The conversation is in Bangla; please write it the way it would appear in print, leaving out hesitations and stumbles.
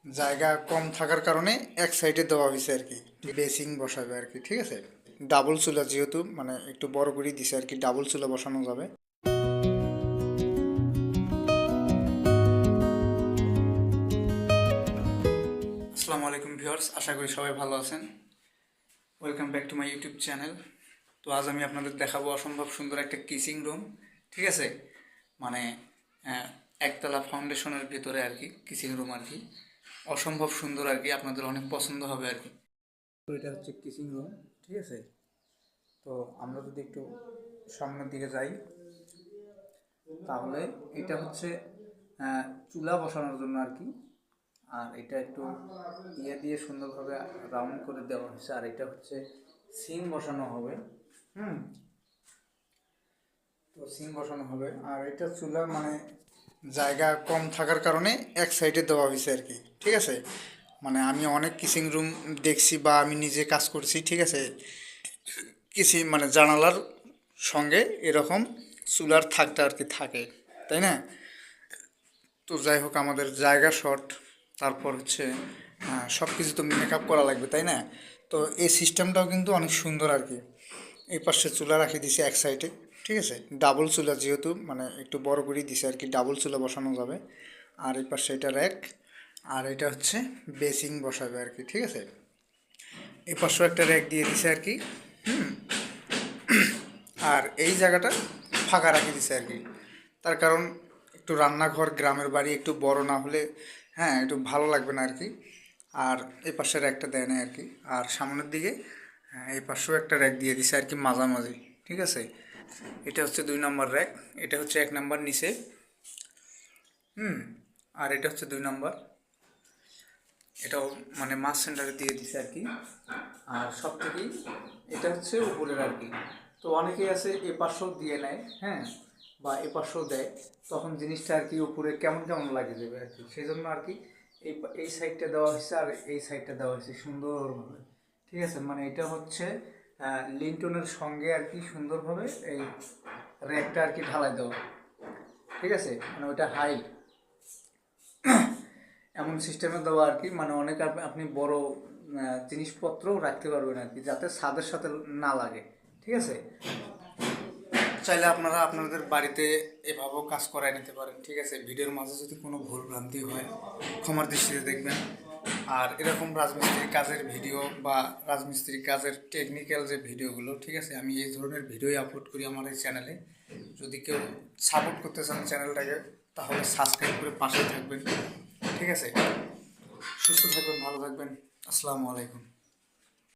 জায়গা কম থাকার কারণে এক সাইডে দেওয়া হয়েছে আর কি, বেসিং বসাবে আর কি। ঠিক আছে, ডাবল চুলা যেহেতু মানে একটু বড় করে দিছে আর কি, ডাবল চুলা বসানো যাবে। আসসালামু আলাইকুম ভিউয়ার্স, আশা করি সবাই ভালো আছেন। Welcome back to my YouTube channel. তো আজ আমি আপনাদের দেখাবো অসম্ভব সুন্দর একটা কিচিং রুম। ঠিক আছে, মানে একতলা ফাউন্ডেশনের ভিতরে আর কি কিচিং রুম আর কি, অসম্ভব সুন্দর আর কি, আপনাদের অনেক পছন্দ হবে আর কি। তো এটা হচ্ছে কিচিং রুম। ঠিক আছে, তো আমরা যদি একটু সামনের দিকে যাই তাহলে এটা হচ্ছে চুলা বসানোর জন্য আর কি। আর এটা একটু ইয়ে দিয়ে সুন্দরভাবে রাউন্ড করে দেওয়া হয়েছে। আর এটা হচ্ছে সিং বসানো হবে। হুম, তো সিং বসানো হবে। আর এটা চুলা মানে জায়গা কম থাকার কারণে এক সাইডে দেওয়া হয়েছে আর কি। ঠিক আছে, মানে আমি অনেক কিচিং রুম দেখছি বা আমি নিজে কাজ করছি। ঠিক আছে, কিছু মানে জানালার সঙ্গে এরকম চুলার থাকটা আর কি থাকে, তাই না? তো যাই হোক, আমাদের জায়গা শর্ট, তারপর হচ্ছে সব কিছু তো মেকআপ করা লাগবে, তাই না? তো এই সিস্টেমটাও কিন্তু অনেক সুন্দর আর কি। এই পাশে চুলা রাখি দিছে এক সাইডে। ঠিক আছে, ডাবল চুলা যেহেতু মানে একটু বড় করে দিছে আর কি, ডাবল চুলা বসানো যাবে। আর এই পাশে এটা র্যাক, আর এটা হচ্ছে বেসিং বসাবে আর কি। ঠিক আছে, এই পাশেও একটা র্যাক দিয়ে দিছে আর কি। আর এই জায়গাটা ফাঁকা রাখি দিছে আর কি, তার কারণ একটু রান্নাঘর, গ্রামের বাড়ি, একটু বড় না হলে হ্যাঁ একটু ভালো লাগবে না আর কি। আর এই পাশে র্যাকটা দেয় না আর কি। আর সামনের দিকে এই পাশেও একটা র্যাক দিয়ে দিছে আর কি, মাঝামাঝি। ঠিক আছে, এটা হচ্ছে 2 নম্বর র্যাক, এটা হচ্ছে 1 নম্বর নিচে। হুম, আর এটা হচ্ছে 2 নম্বর, এটাও মানে মাছ সেন্টারে দিয়ে দিছে আর কি। আর সব থেকেই এটা হচ্ছে উপরের আর কি। তো অনেকেই আছে এ পাশেও দিয়ে নেয়, হ্যাঁ, বা এ পাশেও দেয়, তখন জিনিসটা আর কি উপরে কেমন কেমন লাগে যাবে আর কি। সেই জন্য আর কি এই সাইডটা দেওয়া হয়েছে আর এই সাইডটা দেওয়া হয়েছে সুন্দরভাবে। ঠিক আছে, মানে এটা হচ্ছে লিন্টনের সঙ্গে আর কি সুন্দরভাবে এই র্যাকটা আর কি ঢালাই দেওয়া। ঠিক আছে, মানে ওইটা হাইট এমন সিস্টেমে দেওয়া আর কি, মানে অনেক আপনি বড় জিনিসপত্রও রাখতে পারবেন আর কি, যাতে ছাদের সাথে না লাগে। ঠিক আছে, চাইলে আপনারা আপনাদের বাড়িতে এভাবেও কাজ করায় নিতে পারেন। ঠিক আছে, ভিডিওর মাঝে যদি কোনো ভুল ভ্রান্তি হয় ক্ষমার দৃষ্টিতে দেখবেন। আর এরকম রাজমিস্ত্রি কাজের ভিডিও বা রাজমিস্ত্রি কাজের টেকনিক্যাল যে ভিডিওগুলো, ঠিক আছে, আমি এই ধরনের ভিডিওই আপলোড করি আমার এই চ্যানেলে। যদি কেউ সাপোর্ট করতে চান চ্যানেলটাকে, তাহলে সাবস্ক্রাইব করে পাশে থাকবেন। ঠিক আছে, সুস্থ থাকবেন, ভালো থাকবেন। আসসালামু আলাইকুম।